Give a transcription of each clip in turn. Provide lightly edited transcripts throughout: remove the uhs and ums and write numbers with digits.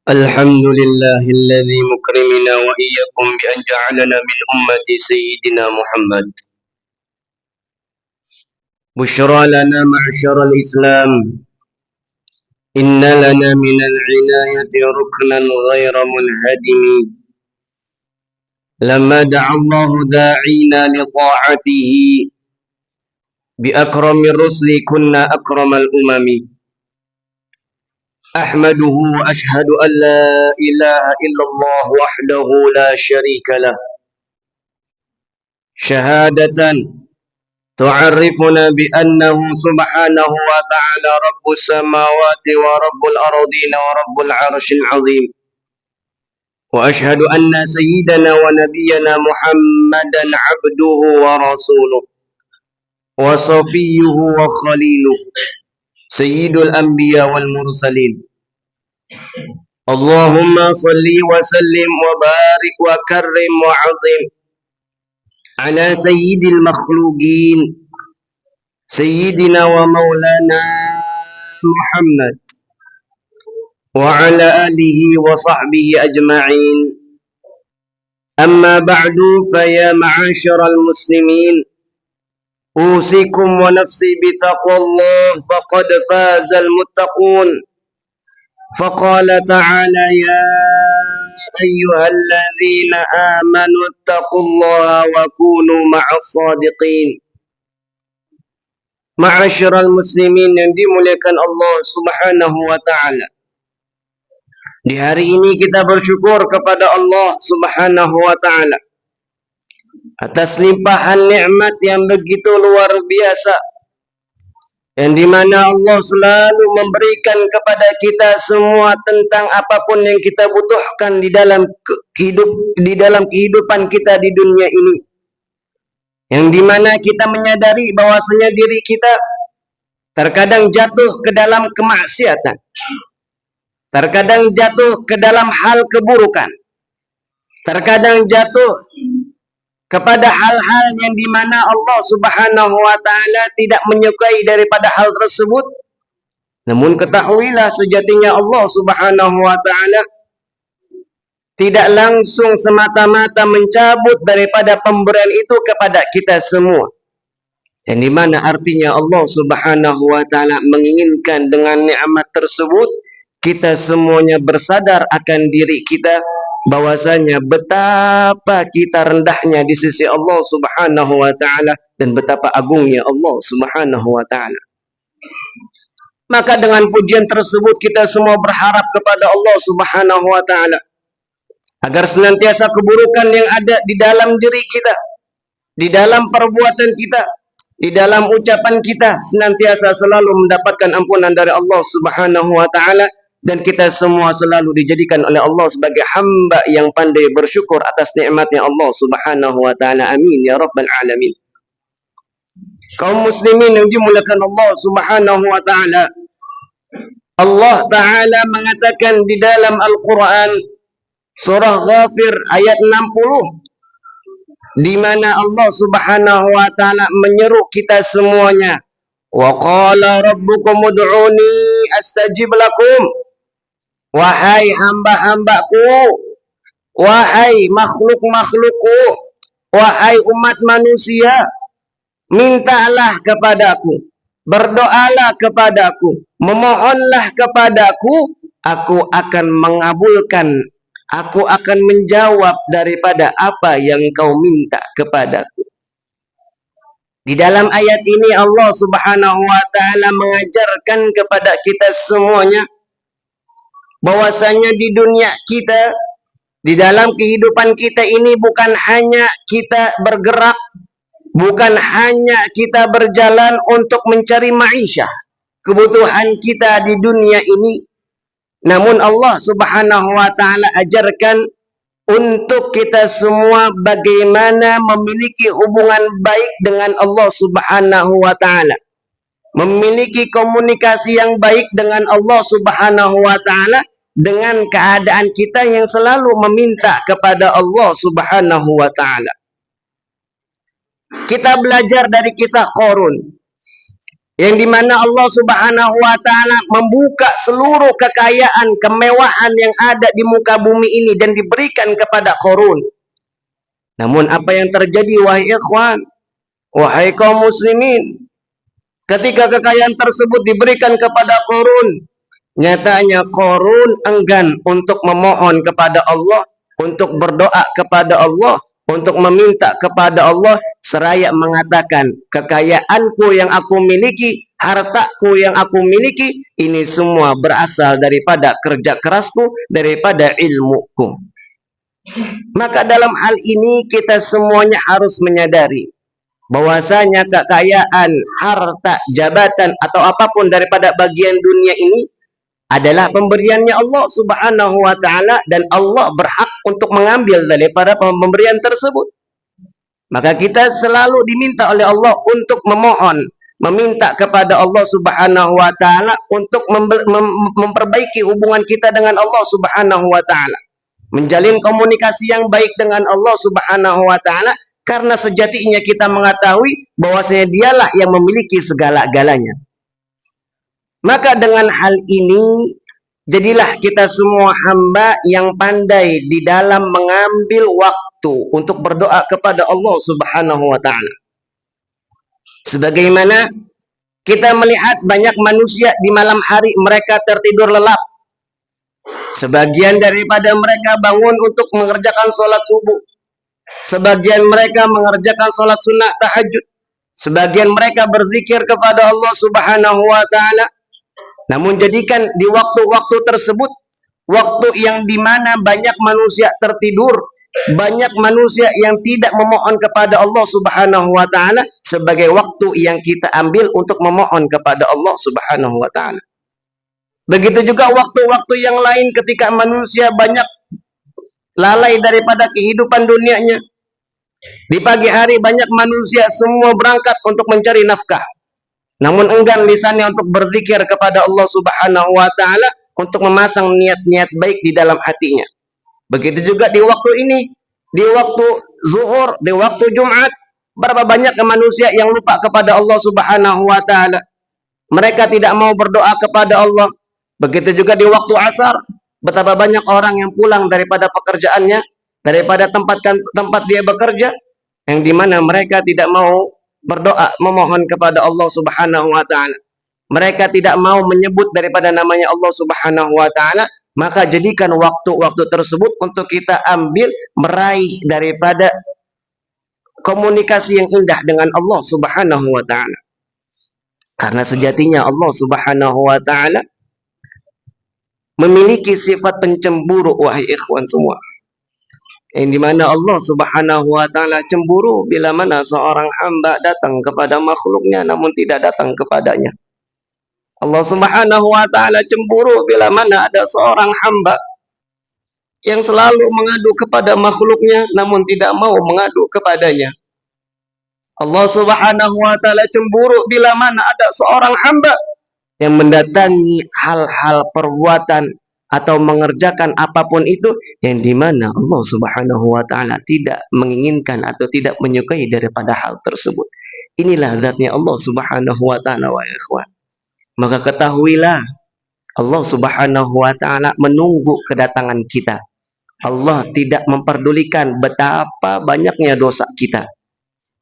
الحمد لله الذي مكرمنا وإياكم بأن جعلنا من أمة سيدنا محمد. بشرى لنا معشر الإسلام، إن لنا من العناية ركنا غير منهدم. لما دعا الله داعينا لطاعته بأكرم الرسل كنا أكرم الأمم. أحمده وأشهد أن لا إله إلا الله وحده لا شريك له، شهادة تعرفنا بأنه سبحانه وتعالى رب السماوات ورب الأرضين ورب العرش العظيم. وأشهد أن سيدنا ونبينا محمدا عبده ورسوله وصفيه وخليله، سيد الأنبياء والمرسلين. اللهم صل وسلم وبارك وكرم وعظم على سيد المخلوقين سيدنا ومولانا محمد وعلى آله وصحبه أجمعين. أما بعد، فيا معاشر المسلمين، أوصيكم ونفسي بتقوى الله، فقد فاز المتقون. فقال تعالى: يا أيها الذين آمنوا اتقوا الله وكونوا مع الصادقين. Ma'asyiral muslimin yang dimuliakan Allah Subhanahu wa taala. Di hari ini kita bersyukur kepada Allah Subhanahu wa taala atas limpahan nikmat yang begitu luar biasa, yang dimana Allah selalu memberikan kepada kita semua tentang apapun yang kita butuhkan di dalam kehidupan kita di dunia ini. Yang dimana kita menyadari bahwasanya diri kita terkadang jatuh ke dalam kemaksiatan, terkadang jatuh ke dalam hal keburukan, terkadang jatuh kepada hal-hal yang dimana Allah Subhanahu wa taala tidak menyukai daripada hal tersebut. Namun ketahuilah sejatinya Allah Subhanahu wa taala tidak langsung semata-mata mencabut daripada pemberian itu kepada kita semua. Yang dimana artinya Allah Subhanahu wa taala menginginkan dengan nikmat tersebut kita semuanya bersadar akan diri kita, bahwasanya betapa kita rendahnya di sisi Allah Subhanahu wa taala dan betapa agungnya Allah Subhanahu wa taala. Maka dengan pujian tersebut kita semua berharap kepada Allah Subhanahu wa taala agar senantiasa keburukan yang ada di dalam diri kita, di dalam perbuatan kita, di dalam ucapan kita, senantiasa selalu mendapatkan ampunan dari Allah Subhanahu wa taala, dan kita semua selalu dijadikan oleh Allah sebagai hamba yang pandai bersyukur atas nikmatnya Allah Subhanahu wa taala. Amin ya rabbal alamin. Kaum muslimin yang dimuliakan Allah Subhanahu wa taala, Allah taala mengatakan di dalam Al-Qur'an surah Ghafir ayat 60, di mana Allah Subhanahu wa taala menyeru kita semuanya, wa qala rabbukum ud'uni astajib lakum. Wahai hamba-hambaku, wahai makhluk-makhlukku, wahai umat manusia, mintalah kepadaku, berdoalah kepadaku, memohonlah kepadaku, aku akan mengabulkan, aku akan menjawab daripada apa yang kau minta kepadaku. Di dalam ayat ini Allah Subhanahu wa taala mengajarkan kepada kita semuanya bahwasanya di dunia kita, di dalam kehidupan kita ini, bukan hanya kita bergerak, bukan hanya kita berjalan untuk mencari ma'isyah, kebutuhan kita di dunia ini, namun Allah Subhanahu wa taala ajarkan untuk kita semua bagaimana memiliki hubungan baik dengan Allah Subhanahu wa taala, memiliki komunikasi yang baik dengan Allah Subhanahu wa taala, dengan keadaan kita yang selalu meminta kepada Allah Subhanahu wa taala. Kita belajar dari kisah Qarun. yang dimana Allah Subhanahu wa ta'ala membuka seluruh kekayaan, kemewahan yang ada di muka bumi ini dan diberikan kepada Qarun. Namun apa yang terjadi wahai ikhwan, wahai kaum muslimin, ketika kekayaan tersebut diberikan kepada Qarun, nyatanya Qarun enggan untuk memohon kepada Allah, untuk berdoa kepada Allah, untuk meminta kepada Allah, seraya mengatakan, kekayaanku yang aku miliki, hartaku yang aku miliki, ini semua berasal daripada kerja kerasku, daripada ilmuku. Maka dalam hal ini kita semuanya harus menyadari bahwasanya kekayaan, harta, jabatan atau apapun daripada bagian dunia ini adalah pemberiannya Allah Subhanahu wa ta'ala, dan Allah berhak untuk mengambil daripada pemberian tersebut. Maka kita selalu diminta oleh Allah untuk memohon, meminta kepada Allah Subhanahu wa ta'ala untuk memperbaiki hubungan kita dengan Allah Subhanahu wa ta'ala, menjalin komunikasi yang baik dengan Allah Subhanahu wa ta'ala, karena sejatinya kita mengetahui bahwasanya dialah yang memiliki segala-galanya. Maka dengan hal ini, jadilah kita semua hamba yang pandai di dalam mengambil waktu untuk berdoa kepada Allah Subhanahu wa ta'ala. Sebagaimana kita melihat banyak manusia di malam hari mereka tertidur lelap. Sebagian daripada mereka bangun untuk mengerjakan sholat subuh. Sebagian mereka mengerjakan sholat sunnah tahajud. Sebagian mereka berzikir kepada Allah Subhanahu wa ta'ala. Namun jadikan di waktu-waktu tersebut, waktu yang dimana banyak manusia tertidur, banyak manusia yang tidak memohon kepada Allah Subhanahu wa ta'ala, sebagai waktu yang kita ambil untuk memohon kepada Allah Subhanahu wa ta'ala. Begitu juga waktu-waktu yang lain ketika manusia banyak lalai daripada kehidupan dunianya. Di pagi hari banyak manusia semua berangkat untuk mencari nafkah, namun enggan lisannya untuk berzikir kepada Allah Subhanahu wa ta'ala, untuk memasang niat-niat baik di dalam hatinya. Begitu juga di waktu ini, di waktu zuhur, di waktu Jumat, berapa banyak manusia yang lupa kepada Allah Subhanahu wa ta'ala. Mereka tidak mau berdoa kepada Allah. Begitu juga di waktu asar, betapa banyak orang yang pulang daripada pekerjaannya, daripada tempat dia bekerja, yang dimana mereka tidak mau berdoa, memohon kepada Allah Subhanahu wa ta'ala. Mereka tidak mau menyebut daripada namanya Allah Subhanahu wa ta'ala. Maka jadikan waktu-waktu tersebut untuk kita ambil, meraih daripada komunikasi yang indah dengan Allah Subhanahu wa ta'ala. Karena sejatinya Allah Subhanahu wa ta'ala memiliki sifat pencemburu, wahai ikhwan semua. Yang dimana Allah Subhanahu wa ta'ala cemburu bila mana seorang hamba datang kepada makhluknya namun tidak datang kepadanya. Allah Subhanahu wa ta'ala cemburu bila mana ada seorang hamba yang selalu mengadu kepada makhluknya namun tidak mau mengadu kepadanya. Allah Subhanahu wa ta'ala cemburu bila mana ada seorang hamba yang mendatangi hal-hal perbuatan atau mengerjakan apapun itu yang dimana Allah Subhanahu wa ta'ala tidak menginginkan atau tidak menyukai daripada hal tersebut. Inilah zatnya Allah Subhanahu wa ta'ala, wa ikhwan. Maka ketahuilah, Allah Subhanahu wa ta'ala menunggu kedatangan kita. Allah tidak memperdulikan betapa banyaknya dosa kita.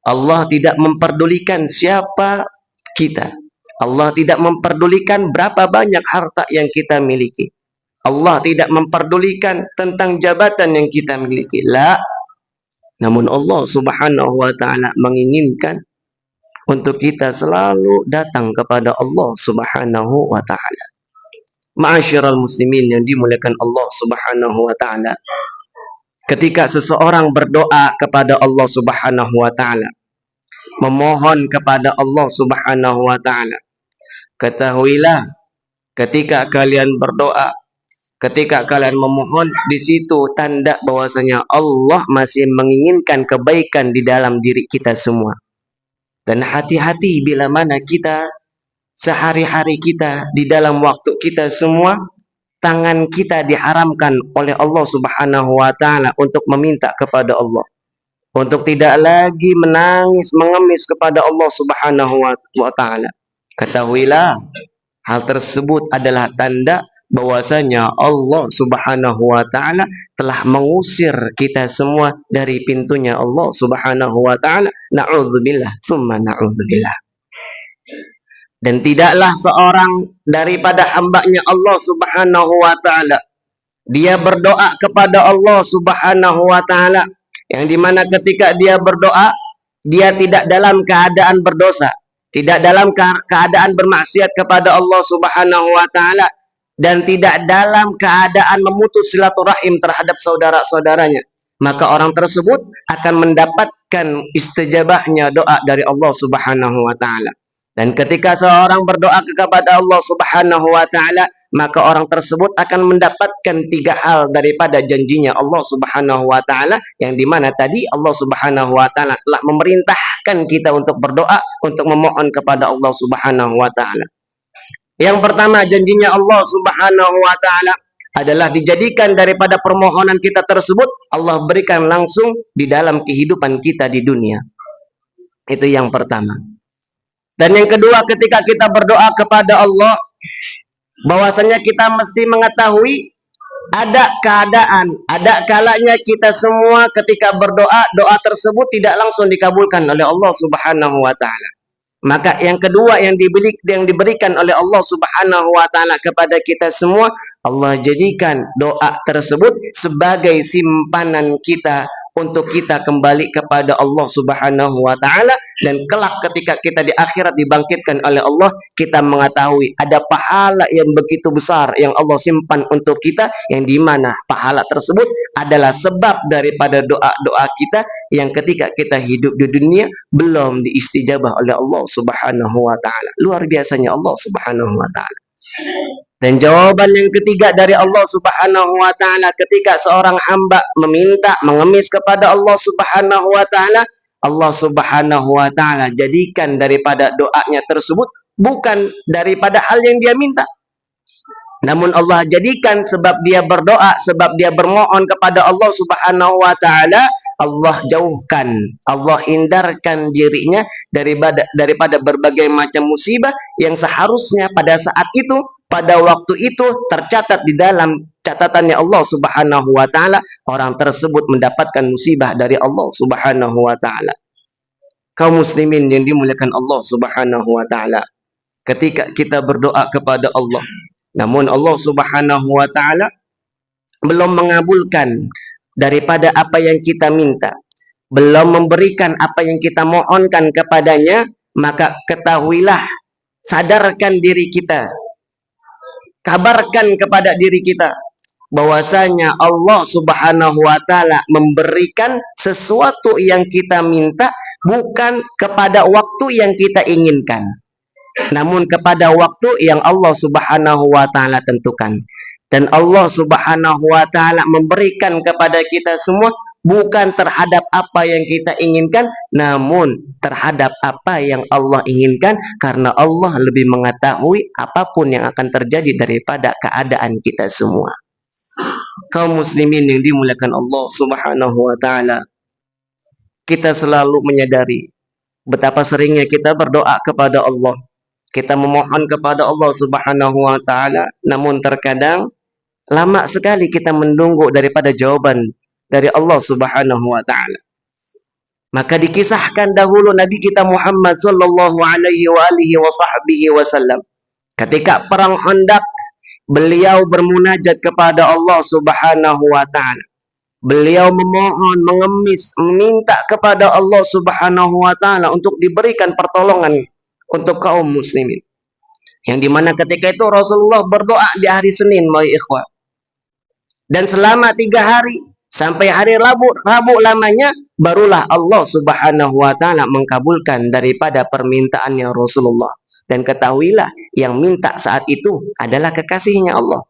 Allah tidak memperdulikan siapa kita. Allah tidak memperdulikan berapa banyak harta yang kita miliki. Allah tidak memperdulikan tentang jabatan yang kita miliki. La. Namun Allah Subhanahu wa ta'ala menginginkan untuk kita selalu datang kepada Allah Subhanahu wa ta'ala. Ma'asyiral muslimin yang dimuliakan Allah Subhanahu wa ta'ala. Ketika seseorang berdoa kepada Allah Subhanahu wa ta'ala, memohon kepada Allah Subhanahu wa ta'ala, ketahuilah ketika kalian berdoa, ketika kalian memohon, di situ tanda bahwasanya Allah masih menginginkan kebaikan di dalam diri kita semua. Dan hati-hati bila mana kita sehari-hari kita di dalam waktu kita semua, tangan kita diharamkan oleh Allah Subhanahu wa ta'ala untuk meminta kepada Allah, untuk tidak lagi menangis mengemis kepada Allah Subhanahu wa ta'ala. Ketahuilah, hal tersebut adalah tanda bahwasanya Allah Subhanahu wa taala telah mengusir kita semua dari pintunya Allah Subhanahu wa taala. Na'udzubillah, summa na'udzubillah. Dan tidaklah seorang daripada hambanya Allah Subhanahu wa taala dia berdoa kepada Allah Subhanahu wa taala yang dimana ketika dia berdoa dia tidak dalam keadaan berdosa, tidak dalam keadaan bermaksiat kepada Allah Subhanahu wa taala, dan tidak dalam keadaan memutus silaturahim terhadap saudara-saudaranya, maka orang tersebut akan mendapatkan istijabahnya doa dari Allah Subhanahu wa taala. Dan ketika seorang berdoa kepada Allah Subhanahu wa taala, maka orang tersebut akan mendapatkan 3 hal daripada janjinya Allah Subhanahu wa taala, yang dimana tadi Allah Subhanahu wa taala telah memerintahkan kita untuk berdoa, untuk memohon kepada Allah Subhanahu wa taala. Yang pertama, janjinya Allah Subhanahu wa taala adalah dijadikan daripada permohonan kita tersebut Allah berikan langsung di dalam kehidupan kita di dunia. Itu yang pertama. Dan yang kedua, ketika kita berdoa kepada Allah, bahwasanya kita mesti mengetahui ada keadaan, ada kalanya kita semua ketika berdoa, doa tersebut tidak langsung dikabulkan oleh Allah Subhanahu wa taala. Maka yang kedua yang diberikan oleh Allah Subhanahu wa taala kepada kita semua, Allah jadikan doa tersebut sebagai simpanan kita untuk kita kembali kepada Allah Subhanahu wa taala, dan kelak ketika kita di akhirat dibangkitkan oleh Allah, kita mengetahui ada pahala yang begitu besar yang Allah simpan untuk kita, yang dimana pahala tersebut adalah sebab daripada doa-doa kita yang ketika kita hidup di dunia belum diistijabah oleh Allah Subhanahu wa taala. Luar biasanya Allah Subhanahu wa taala. Dan jawaban yang ketiga dari Allah Subhanahu wa taala ketika seorang hamba meminta, mengemis kepada Allah Subhanahu wa taala, Allah Subhanahu wa taala jadikan daripada doanya tersebut bukan daripada hal yang dia minta, namun Allah jadikan sebab dia berdoa, sebab dia bermohon kepada Allah Subhanahu wa taala, Allah jauhkan, Allah hindarkan dirinya daripada berbagai macam musibah yang seharusnya pada saat itu, pada waktu itu tercatat di dalam catatannya Allah Subhanahu wa taala, orang tersebut mendapatkan musibah dari Allah Subhanahu wa taala. Kaum muslimin yang dimuliakan Allah Subhanahu wa taala, ketika kita berdoa kepada Allah, namun Allah Subhanahu wa taala belum mengabulkan daripada apa yang kita minta, belum memberikan apa yang kita mohonkan kepadanya, maka ketahuilah, sadarkan diri kita, kabarkan kepada diri kita bahwasanya Allah Subhanahu wa taala memberikan sesuatu yang kita minta bukan kepada waktu yang kita inginkan, namun kepada waktu yang Allah Subhanahu wa taala tentukan. Dan Allah Subhanahu wa taala memberikan kepada kita semua bukan terhadap apa yang kita inginkan, namun terhadap apa yang Allah inginkan, karena Allah lebih mengetahui apapun yang akan terjadi daripada keadaan kita semua. Kaum muslimin yang dimuliakan Allah Subhanahu wa taala, kita selalu menyadari betapa seringnya kita berdoa kepada Allah, kita memohon kepada Allah Subhanahu wa taala, namun terkadang lama sekali kita menunggu daripada jawaban dari Allah Subhanahu wa taala. Maka dikisahkan dahulu Nabi kita Muhammad sallallahu alaihi wa alihi wa sahbihi wasallam, ketika perang Khandaq, beliau bermunajat kepada Allah Subhanahu wa taala. Beliau memohon, mengemis, meminta kepada Allah Subhanahu wa taala untuk diberikan pertolongan untuk kaum muslimin. Yang dimana ketika itu Rasulullah berdoa di hari Senin, wahai ikhwah. Dan selama 3 hari sampai hari Rabu lamanya, barulah Allah Subhanahu wa taala mengkabulkan daripada permintaannya Rasulullah. Dan ketahuilah, yang minta saat itu adalah kekasihnya Allah,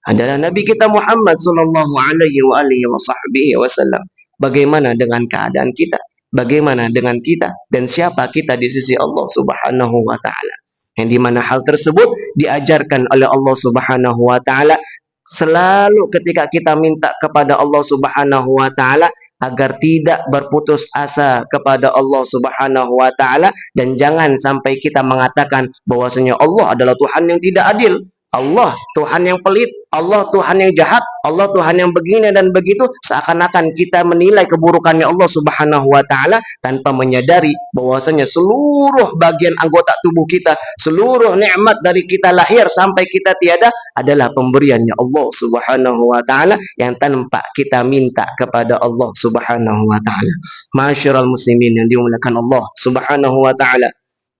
adalah Nabi kita Muhammad sallallahu alaihi wa alihi wasallam. Bagaimana dengan keadaan kita? Bagaimana dengan kita? Dan siapa kita di sisi Allah Subhanahu wa taala? Yang dimana hal tersebut diajarkan oleh Allah Subhanahu wa taala. Selalu ketika kita minta kepada Allah Subhanahu wa taala, agar tidak berputus asa kepada Allah Subhanahu wa taala, dan jangan sampai kita mengatakan bahwasanya Allah adalah Tuhan yang tidak adil, Allah Tuhan yang pelit, Allah Tuhan yang jahat, Allah Tuhan yang begini dan begitu, seakan-akan kita menilai keburukannya Allah Subhanahu wa taala tanpa menyadari bahwasanya seluruh bagian anggota tubuh kita, seluruh nikmat dari kita lahir sampai kita tiada adalah pemberiannya Allah Subhanahu wa taala yang tanpa kita minta kepada Allah Subhanahu wa taala. Masyiral muslimin yang dimuliakan Allah Subhanahu wa taala,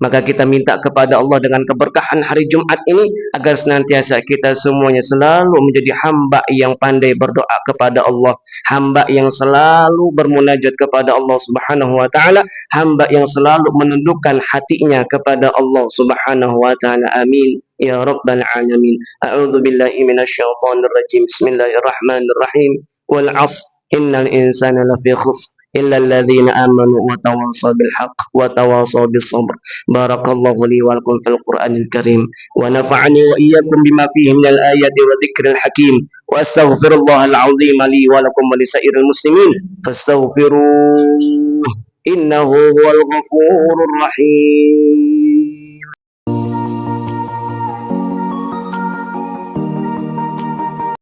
maka kita minta kepada Allah dengan keberkahan hari Jumat ini agar senantiasa kita semuanya selalu menjadi hamba yang pandai berdoa kepada Allah, hamba yang selalu bermunajat kepada Allah Subhanahu wa taala, hamba yang selalu menundukkan hatinya kepada Allah Subhanahu wa taala. Amin ya rabbal alamin. A'udzu billahi minasyaitonir rajim. Bismillahirrahmanirrahim. Wal 'ashr innal insana lafi khusr إلا الذين آمنوا وتواصوا بالحق وتواصوا بالصبر. بارك الله لي ولكم في القرآن الكريم، ونفعني وإياكم بما فيه من الآيات والذكر الحكيم، وأستغفر الله العظيم لي ولكم ولسائر المسلمين فاستغفروه إنه هو الغفور الرحيم.